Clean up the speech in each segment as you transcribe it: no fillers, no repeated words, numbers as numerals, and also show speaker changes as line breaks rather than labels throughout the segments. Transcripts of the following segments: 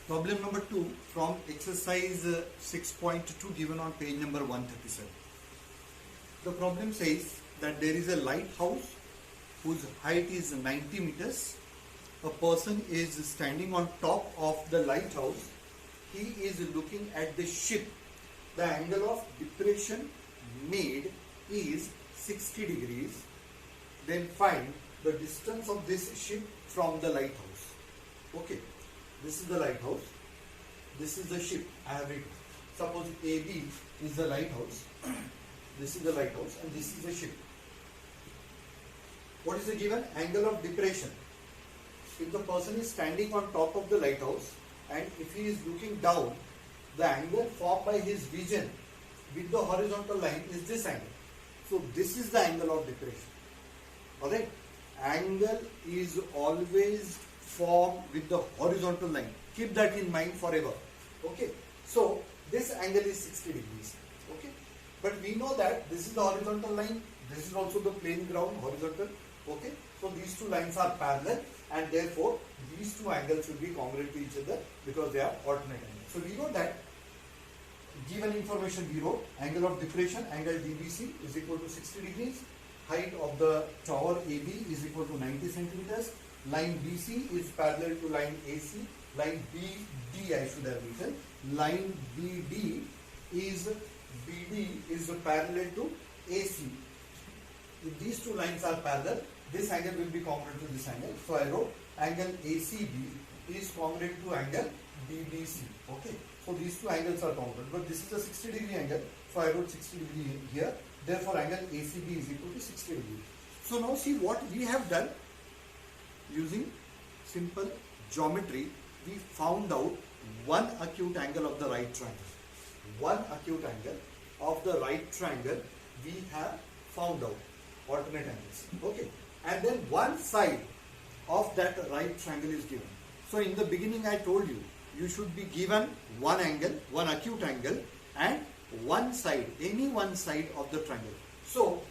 Problem number 2 from exercise 6.2 given on page number 137. The problem says that there is a lighthouse whose height is 90 meters. A person is standing on top of the lighthouse. He is looking at the ship. The angle of depression made is 60 degrees. Then find the distance of this ship from the lighthouse. Okay, this is the lighthouse. This is the ship. I have written. Suppose AB is the lighthouse. This is the lighthouse and this is the ship. What is the given? Angle of depression. If the person is standing on top of the lighthouse and if he is looking down, the angle formed by his vision with the horizontal line is this angle. So this is the angle of depression. Alright? Angle is always formed with the horizontal line. Keep that in mind forever. Okay? So this angle is 60 degrees. Okay? But we know that this is the horizontal line. This is also the plane ground, horizontal. Okay? So these two lines are parallel and therefore these two angles will be congruent to each other because they are alternate angles. So we know that given information we wrote, angle of depression, angle DBC is equal to 60 degrees. Height of the tower AB is equal to 90 centimeters. Line BC is parallel to line AC. Line BD I should have written. Line BD is parallel to AC. If these two lines are parallel, this angle will be congruent to this angle. So I wrote angle ACB is congruent to angle BBC. Okay. So these two angles are congruent. But this is a 60 degree angle. So I wrote 60 degree here. Therefore angle ACB is equal to 60 degree. So now see what we have done. Using simple geometry, we found out one acute angle of the right triangle. One acute angle of the right triangle we have found out. Alternate angles. Okay. And then one side of that right triangle is given. So in the beginning I told you, you should be given one angle, one acute angle and one side, any one side of the triangle. So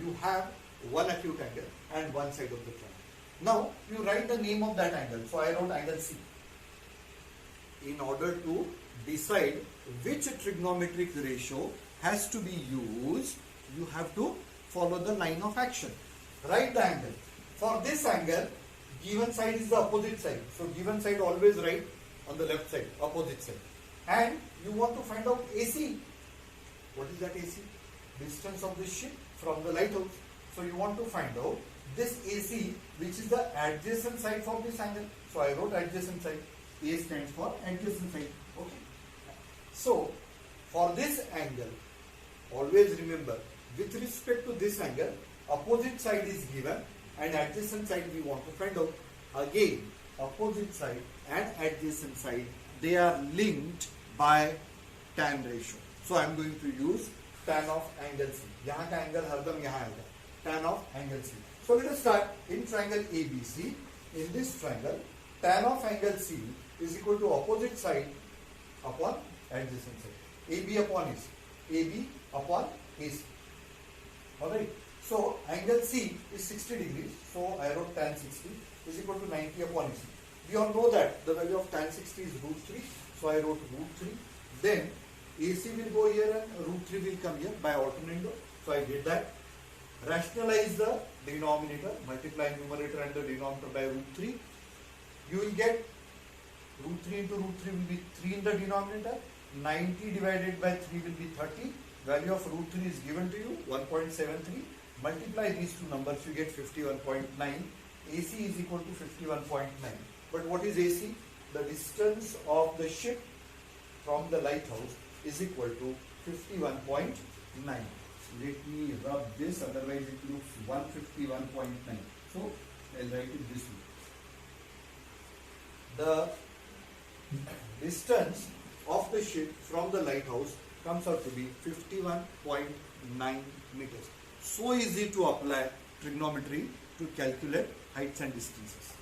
you have one acute angle and one side of the triangle. Now you write the name of that angle. So I wrote angle C. In order to decide which trigonometric ratio has to be used, you have to follow the line of action. Write the angle. For this angle, given side is the opposite side. So given side always write on the left side, opposite side. And you want to find out AC. What is that AC? Distance of the ship from the lighthouse. So you want to find out this AC, which is the adjacent side for this angle. So I wrote adjacent side. A stands for adjacent side. Okay. So for this angle, always remember, with respect to this angle, opposite side is given and adjacent side we want to find out. Again, opposite side and adjacent side, they are linked by tan ratio. So I am going to use tan of angle C. यहाँ का angle हरदम यहाँ आएगा. Tan of angle C. So let us start in triangle ABC. In this triangle, tan of angle C is equal to opposite side upon adjacent side. AB upon AC. AB upon AC. Alright. So angle C is 60 degrees. So I wrote tan 60 is equal to 90 upon AC. We all know that the value of tan 60 is root 3. So I wrote root 3. Then AC will go here and root 3 will come here by alternate. So I did that. Rationalize the denominator. Multiply numerator and the denominator by root 3. You will get root 3 into root 3 will be 3 in the denominator. 90 divided by 3 will be 30. Value of root 3 is given to you, 1.73. Multiply these two numbers, you get 51.9. AC is equal to 51.9. But what is AC? The distance of the ship from the lighthouse is equal to 51.9. Let me rub this, otherwise it looks 151.9. So I'll write it this way. The distance of the ship from the lighthouse comes out to be 51.9 meters. So easy to apply trigonometry to calculate heights and distances.